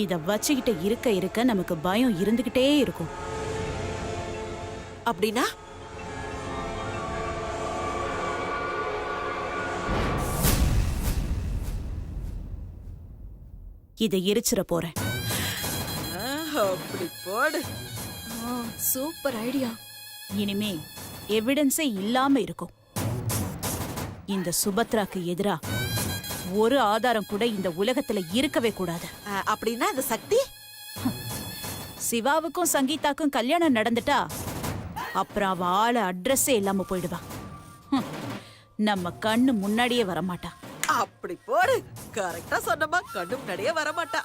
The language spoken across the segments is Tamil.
இத வச்சுக்கிட்டு இருக்க இருக்க நமக்கு பயம் இருந்துகிட்டே இருக்கும். அப்படின்னா இதை எரிச்சிட போறேன். அப்படி போடு. Super idea. இனிமே எவிடன்ஸே இல்லாம இருக்கும். இந்த சுபத்ராக்கு எதிரா ஒரு ஆதாரம் கூட இந்த உலகத்துல இருக்கவே கூடாது. அப்படின்னா இந்த சக்தி சிவாவுக்கும் சங்கீதாக்கும் கல்யாணம் நடந்துட்டா அப்புறம் அவ ஆள அட்ரஸே இல்லாம போயிடுவா. நம்ம கண்ணு முன்னாடியே வரமாட்டா. அப்படி போடு. கரெக்டா சொன்னமா, கண்ணு முன்னாடியே வரமாட்டா.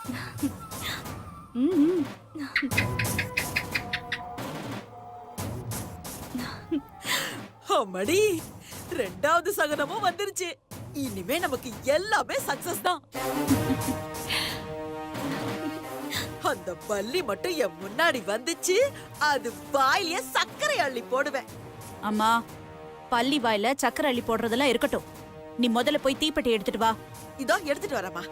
அம்மாடி, ரெண்டாவது சகனமும் வந்துருச்சு. இனிமே நமக்கு எல்லாமே சக்சஸ் தான். அந்த பல்லி மட்டும் என் முன்னாடி வந்துச்சு, அது வாயிலே சர்க்கரை அள்ளி போடுவேன். அம்மா, பள்ளி வாயில சக்கரை அள்ளி போடுறதெல்லாம் இருக்கட்டும். நீ முதல்ல போய் தீப்பெட்டி எடுத்துட்டு வா. இதோ எடுத்துட்டு வரமா.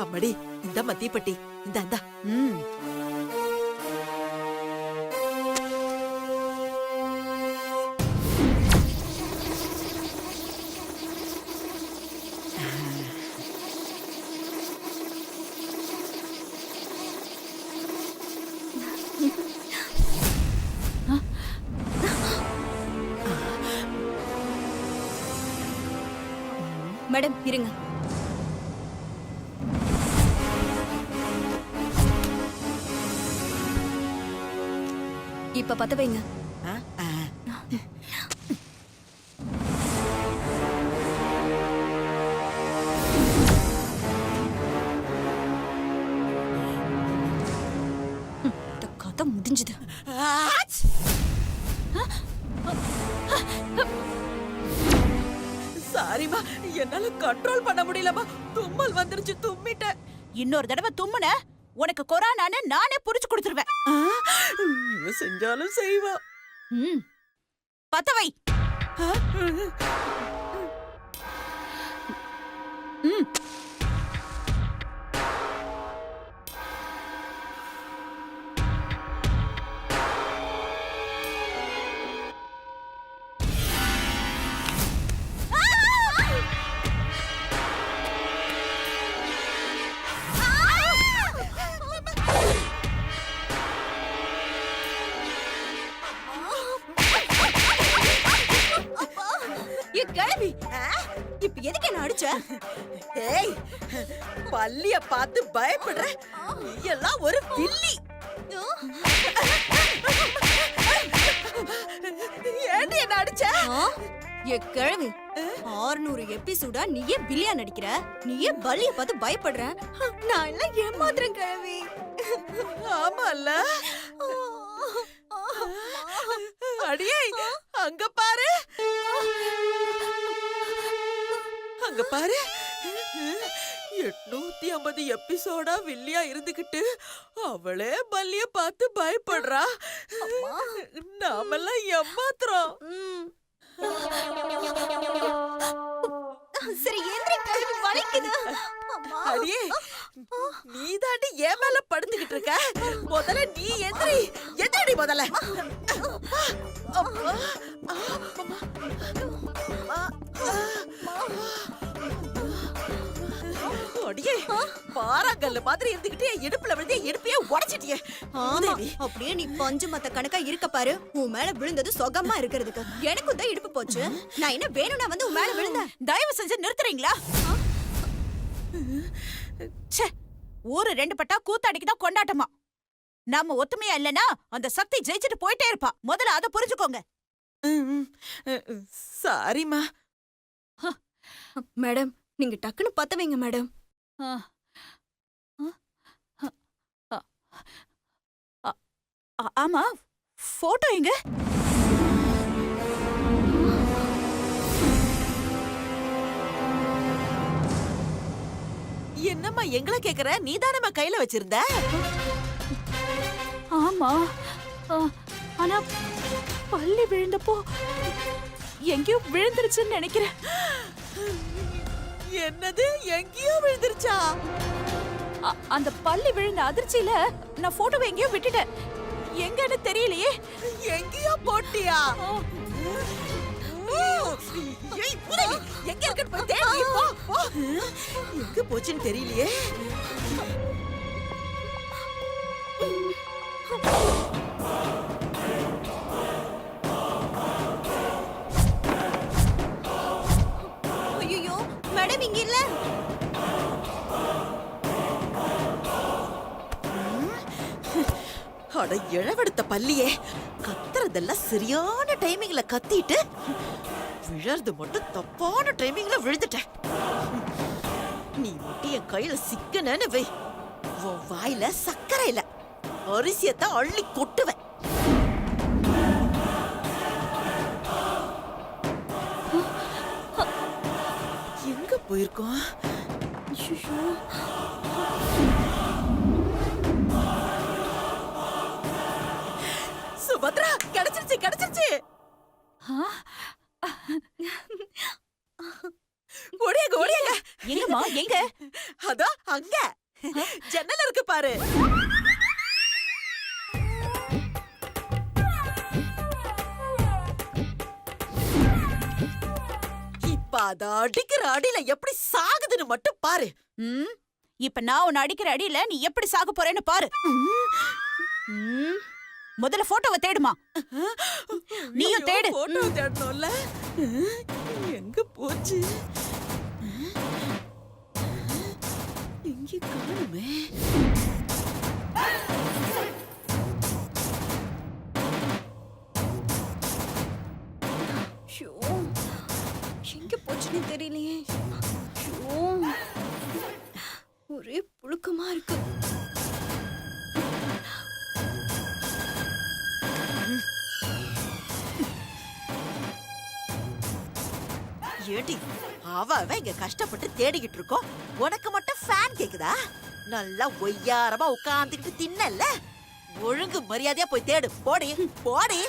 அம்மாடி, இந்த மத்தியப்பட்டி இந்த மேடம் இருங்க. இப்ப பத்த வைங்க. கதை முடிஞ்சது. சாரிமா, என்னால கண்ட்ரோல் பண்ண முடியலமா. தும்மல் வந்துருச்சு, தும்மிட்ட. இன்னொரு தடவை தும்முன உனக்கு கொரோனான்னு நானே புடிச்சு கொடுத்துருவேன். செஞ்சாலும் செய்வா. பத்த வை. இப்ப எதுக்கு என்ன அடிச்ச? ஏய், பல்லிய பார்த்து பயப்படுற? நீ எல்லாம் ஒரு வில்லி. ஏன்டி என்ன அடிச்ச? கிழவி, 600 எபிசோடா நீயே வில்லியா நடிக்கிற? நீயே பல்லிய பார்த்து பயப்படுற? நான் எல்லாம் ஏமாத்துறேன் கிழவி. ஆமால. அடியே, அங்க பாரு, அங்க பாரு. 850 எபிசோடா வில்லியா இருந்துகிட்டு அவளே பல்லிய பார்த்து பயப்படுறா. நாமெல்லாம் ஏமாத்துறோம். சரி எந்திரி கிழவி, வலிக்குது. அடியே, நீ தாண்டி ஏன் மேல படுத்துக்கிட்டு இருக்க? முதல்ல நீ எந்திரி, எந்திரி முதல்ல. அடியே, பாறாங்கல்ல மாதிரி இருந்துகிட்டு இடுப்புல விழுந்து இடுப்பையே உடைச்சிட்டியே. அப்படியே நீ பஞ்சு மத்த கணக்கா இருக்க பாரு. உன் மேல விழுந்தது சொகமா இருக்கிறதுக்கு. எனக்கும் தான் இடுப்பு போச்சு. நான் என்ன வேணும்னா வந்து உன் மேல விழுந்தேன். தயவு செஞ்சு நிறுத்துறீங்களா? ஊரு 2 பட்டா கூத்தாடிக்குதான் கொண்டாட்டமா. நாம ஒத்துமையா இல்லனா அந்த சக்தி ஜெயிச்சுட்டு போயிட்டே இருப்பா. முதல்ல அதை புரிஞ்சுக்கோங்க. சாரிமா. மேடம், நீங்க டக்குன்னு பத்த வைங்க மேடம். ஆமா, போட்டோ எங்க? என்னம்மா எங்களை கேக்குற? நீதானம்மா கையில வச்சிருந்த? ஆமா. ஆ, ஆனா பள்ளி விழுந்தப்போ எங்கேயோ விழுந்துருச்சுன்னு நினைக்கிறேன். என்னது, எங்கேயோ விழுந்துருச்சா? அந்த பள்ளி விழுந்த அதிர்ச்சியில நான் போட்டோவை எங்கேயோ விட்டுட்டேன். எங்கன்னு தெரியலையே. எங்கேயோ போட்டியா? ஏய், புதவி, எங்க இருக்குன்னு போய் தேடி போ, போ. எங்க போச்சுன்னு தெரியலையே. ஐயோ மேடம் இங்க இல்ல. அட இழவெடுத்த பள்ளியே, கத்துறதெல்லாம் சரியான டைமிங்ல கத்திட்டு விழறது மட்டும் தப்பான டைமிங்ல விழுந்துட்ட. நீ மட்டும் என் கையில சிக்கனன்னு வை, உன் வாயில சக்கரை இல்ல, அரிசியத்தான் அள்ளி கொட்டுவேன். எங்க போயிருக்கோம்? சுபத்ரா, கிடைச்சிருச்சு கிடைச்சிருச்சு. ஓடியாங்க ஓடியாங்க. எங்கம்மா எங்க? அதோ அங்க ஜன்னல் இருக்கு பாரு. இப்ப அத அடிக்கிற அடியில எப்படி சாகுதுன்னு மட்டும் பாரு. ம், இப்ப நான் உன்னை அடிக்கிற அடியில நீ எப்படி சாக போறேன்னு பாரு. ம், முதல்ல போட்டோவை தேடுமா. நீயும் தேடு. போட்டோ தேடணும்ல. எங்க போச்சு? எங்க காணுமே? ஐயோ, எங்க போச்சுன்னு தெரியலையே. ஐயோ, ஒரே புழுக்கமா இருக்கு. ஏடி, அவ இங்க கஷ்டப்பட்டு தேடிக்கிட்டு இருக்கோம், உனக்கு மட்டும் ஃபேன் கேக்குதா? நல்லா ஒய்யாரமா உட்கார்ந்துக்கிட்டு தின்னல்ல, ஒழுங்கு மரியாதையா போய் தேடு. போடி போடி.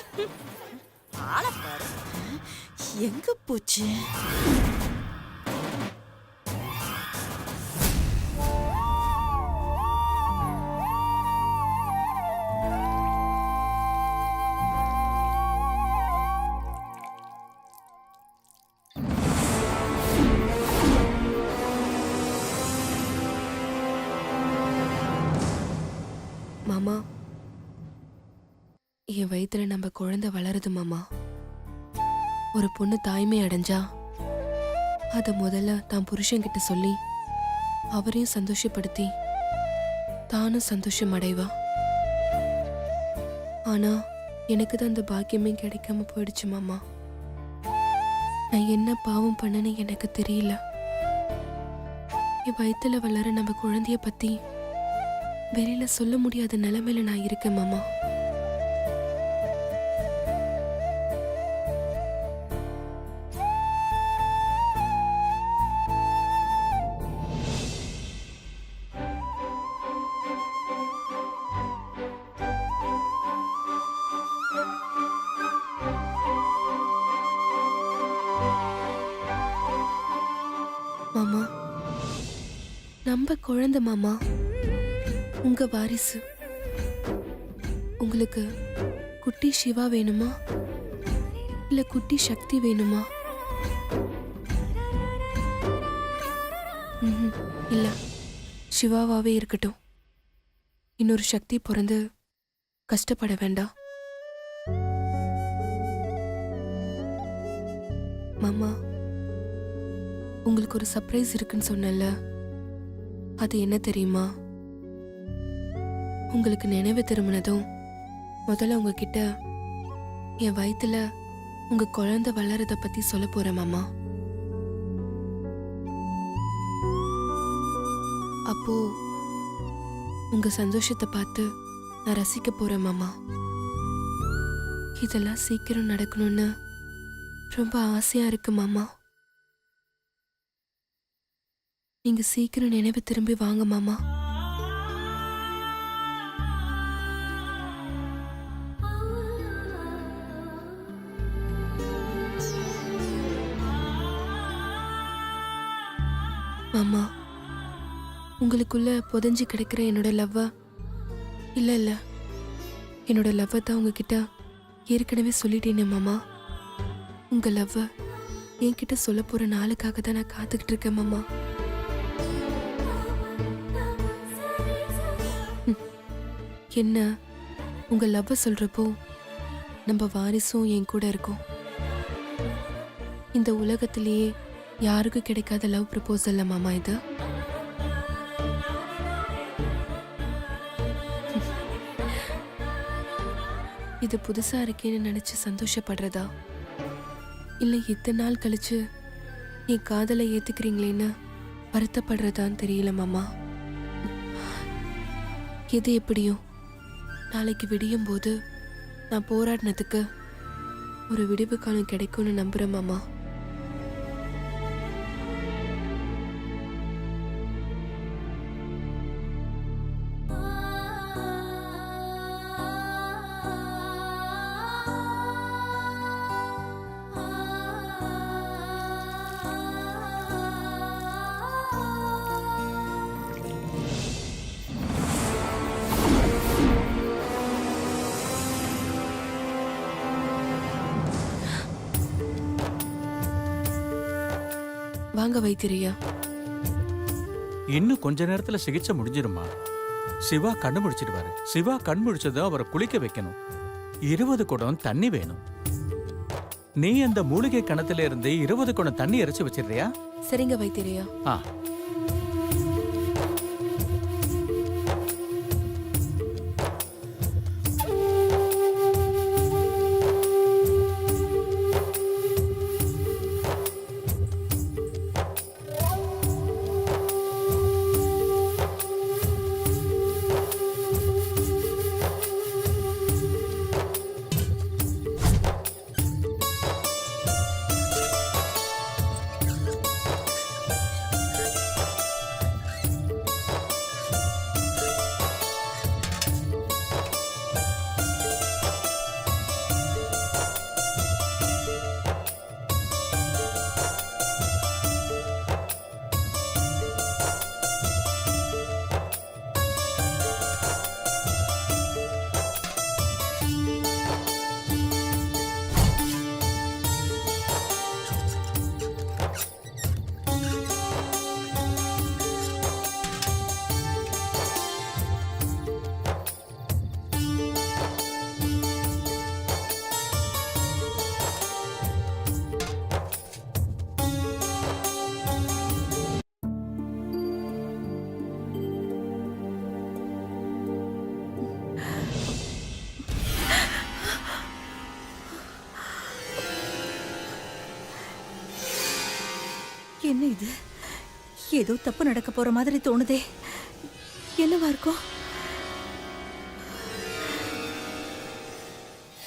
ஆள பாரு, எங்க போச்சு? மாமா, என் வயித்துல நம்ம குழந்தை வளருது மாமா. ஒரு பொண்ணு தாய்மை அடைஞ்சா அத முதல்ல தான் புருஷன்கிட்ட சொல்லி அவரையும் சந்தோஷப்படுத்தி தானும் சந்தோஷம் அடைவா. ஆனா எனக்கு தான் அந்த பாக்கியமே கிடைக்காம போயிடுச்சு மாமா. நான் என்ன பாவம் பண்ணேன்னு எனக்கு தெரியல. என் வயித்துல வளர நம்ம குழந்தைய பத்தி வெளியில சொல்ல முடியாத நிலைமையில நான் இருக்கேன் மாமா. மாமா, நம்ம குழந்தை மாமா, உங்க வாரிசு. உங்களுக்கு குட்டி சிவா வேணுமா இல்ல குட்டி சக்தி வேணுமா? இல்ல, சிவாவாவே இருக்கட்டும். இன்னொரு சக்தி பிறந்து கஷ்டப்பட வேண்டாம். மாமா, உங்களுக்கு ஒரு சர்ப்ரைஸ் இருக்குன்னு சொன்னல, அது என்ன தெரியுமா? உங்களுக்கு நினைவு திரும்பினதும் முதல்ல உங்ககிட்ட என் வயித்துல உங்க குழந்தை வளரத பத்தி சொல்ல போறேன் மாமா. அப்போ உங்க சந்தோஷத்தை பார்த்து நான் ரசிக்க போறேன் மாமா. இதெல்லாம் சீக்கிரம் நடக்கணும்னு ரொம்ப ஆசையா இருக்கு மாமா. நீங்க சீக்கிரம் நினைவு திரும்பி வாங்க மாமா. மாமா, உங்களுக்குள்ள புதைஞ்சு கிடைக்கிற என்னோட லவ்வ இல்ல என்னோட லவ்வ தான் உங்ககிட்ட ஏற்கனவே சொல்லிட்டேனே மாமா. உங்க லவ்வ என்கிட்ட சொல்ல போற நாளுக்காக தான் நான் காத்துக்கிட்டு இருக்கேன் மாமா. என்ன உங்க லவ்வ சொல்றப்போ நம்ம வாரிசும் என் கூட இருக்கும். இந்த உலகத்திலேயே யாருக்கும் கிடைக்காத லவ் ப்ரப்போசல்ல மாமா இது. இது புதுசா இருக்கேன்னு நினைச்சு சந்தோஷப்படுறதா இல்ல இத்தனை நாள் கழிச்சு என் காதலை ஏத்துக்கிறீங்களேன்னு வருத்தப்படுறதான்னு தெரியல மாமா. எது எப்படியோ நாளைக்கு விடியும் போது நான் போராடினதுக்கு ஒரு விடிவு காலம் கிடைக்கும்னு நம்புறேன் மாமா. வாங்க வைத்திரியா. இன்னும் கொஞ்ச நேரத்துல சிகிச்சை முடிஞ்சிருமா? சிவா கண்ணு முடிச்சிடுவாரு. சிவா கண் முடிச்சதும் அவரை குளிக்க வைக்கணும். 20 குடம் தண்ணி வேணும். நீ அந்த மூலிகை கிணத்துல இருந்து 20 குடம் தண்ணி இறைச்சி வச்சிடுறியா? சரிங்க வைத்திரியா. ஆ, என்ன இது? ஏதோ தப்பு நடக்க போற மாதிரி தோணுதே. என்னவா இருக்கும்?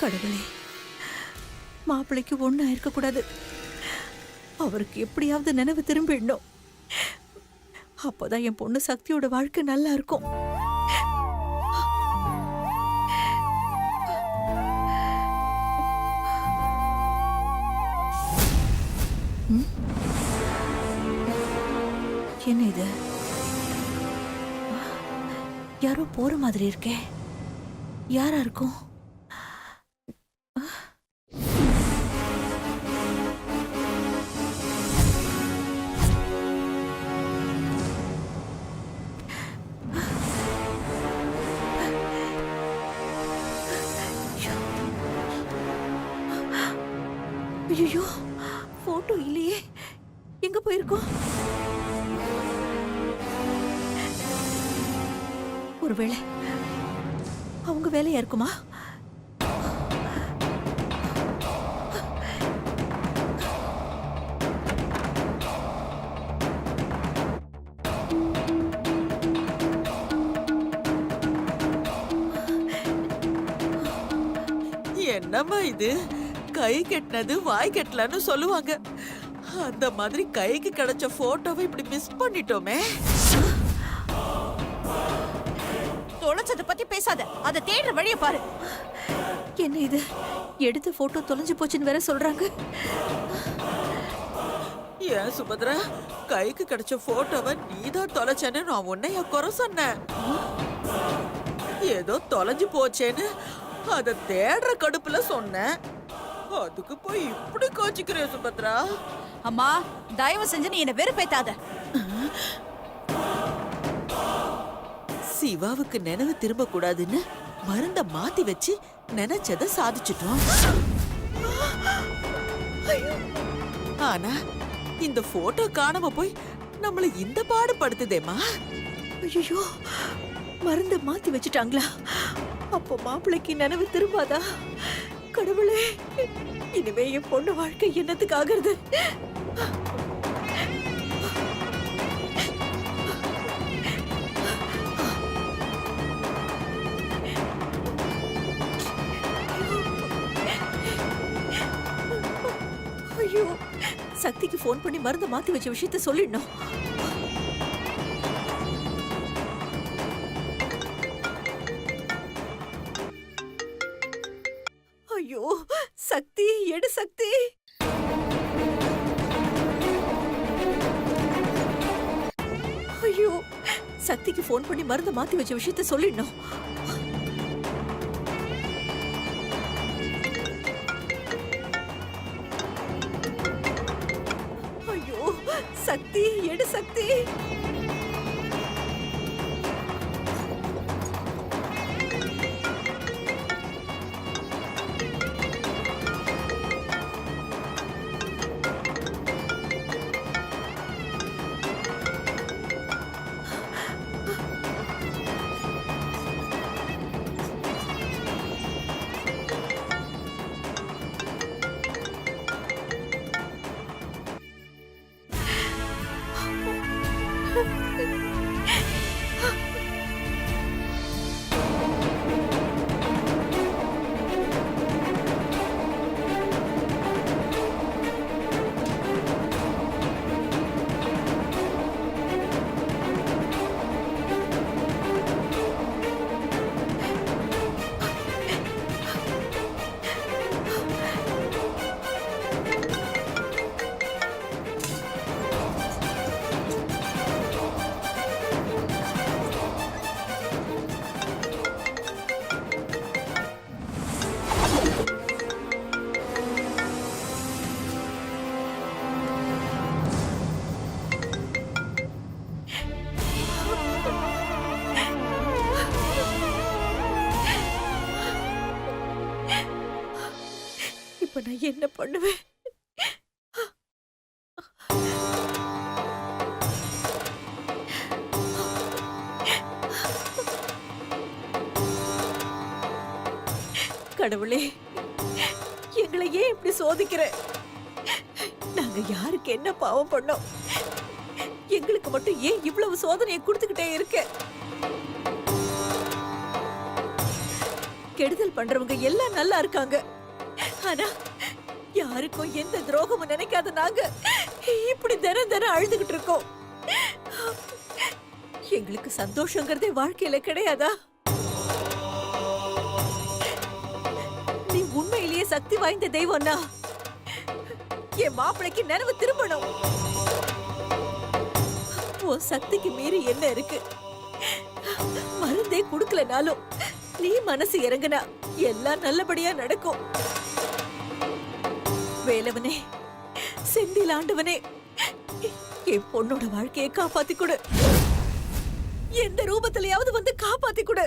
கடவுளே, மாப்பிள்ளைக்கு ஒண்ணு ஆயிருக்க கூடாது. அவருக்கு எப்படியாவது நினைவு திரும்பிடணும். அப்போதான் என் பொண்ணு சக்தியோட வாழ்க்கை நல்லா இருக்கும். என்ன இது? யாரோ போற மாதிரி இருக்கே. யாரா இருக்கும்? ஐயோ, போட்டோ இல்லையே. எங்க போயிருக்கோம்? ஒருவேளை அவங்க வேலையா இருக்குமா? என்னம்மா இது? கை கெட்டினது வாய் கெட்டலன்னு சொல்லுவாங்க. அந்த மாதிரி கைக்கு கிடைச்ச போட்டோவை இப்படி மிஸ் பண்ணிட்டோமே. தொலைச்சத பத்தி பேசாத, அதை தேடுற வழிய பாரு. என்ன இது, எடுத்த போட்டோ தொலைஞ்சு போச்சுன்னு வேற சொல்றாங்க. ஏன் சுபத்ரா, கைக்கு கிடைச்ச போட்டோவை நீதான் தொலைச்சேன்னு நான் உன்னைய குறை சொன்னேன். ஏதோ தொலைஞ்சு போச்சேன்னு அத தேடுற கடுப்புல சொன்னேன். அதுக்கு போய் இப்படி கோச்சிக்கிறேன் சுபத்ரா. அம்மா, தயவு செஞ்சு நீ என்ன வெறுப்பேத்தாத. சிவாவுக்கு நினைவு திரும்ப கூடாதுன்னு மருந்த மாத்தி வச்சு நினைச்சத சாதிச்சிட்டோம். ஆனா இந்த போட்டோ காணாம போய் நம்மள இந்த பாடுபடுத்துதேமா. ஐயோ, மருந்த மாத்தி வச்சுட்டாங்களா? அப்போ மாப்பிள்ளைக்கு நினைவு திரும்பாதா? கடவுளே, இனிமே என் பொண்ணு வாழ்க்கை என்னத்துக்கு ஆகுறது? ஐயோ, சக்திக்கு போன் பண்ணி மருந்த மாத்தி வச்ச விஷயத்த சொல்லிடணும். ஐயோ, சக்தி, எடு சக்தி. ஐயோ, சக்திக்கு போன் பண்ணி மருந்த மாத்தி வச்ச விஷயத்த சொல்லிடணும். ஐயோ, சக்தி, எடு சக்தி. இப்ப நான் என்ன பண்ணுவேன்? கடவுளே, எங்களை ஏன் இப்படி சோதிக்கிற? நாங்க யாருக்கு என்ன பாவம் பண்ணோம்? எங்களுக்கு மட்டும் ஏன் இவ்வளவு சோதனையை கொடுத்துக்கிட்டே இருக்க? கெடுதல் பண்றவங்க எல்லாம் நல்லா இருக்காங்க. ஆனா யாருக்கும் எந்த துரோகமும் நினைக்காத நாங்க இப்படி தினம் தினம் அழுதுகிட்டு இருக்கோம். எங்களுக்கு சந்தோஷங்கிறதே வாழ்க்கையில கிடையாதா? நீ உண்மையிலேயே சக்தி வாய்ந்த தெய்வம்னா என் மாப்பிளைக்கு நினைவு திரும்பணும். உன் சக்திக்கு மீறி என்ன இருக்கு? மருந்தே குடுக்கலனாலும் நீ மனசு இறங்குனா எல்லாம் நல்லபடியா நடக்கும். வேலவனே, செந்தில் ஆண்டவனே, என் பொண்ணோட வாழ்க்கையை காப்பாத்தி கொடு. எந்த ரூபத்திலேயாவது வந்து காப்பாத்தி கொடு.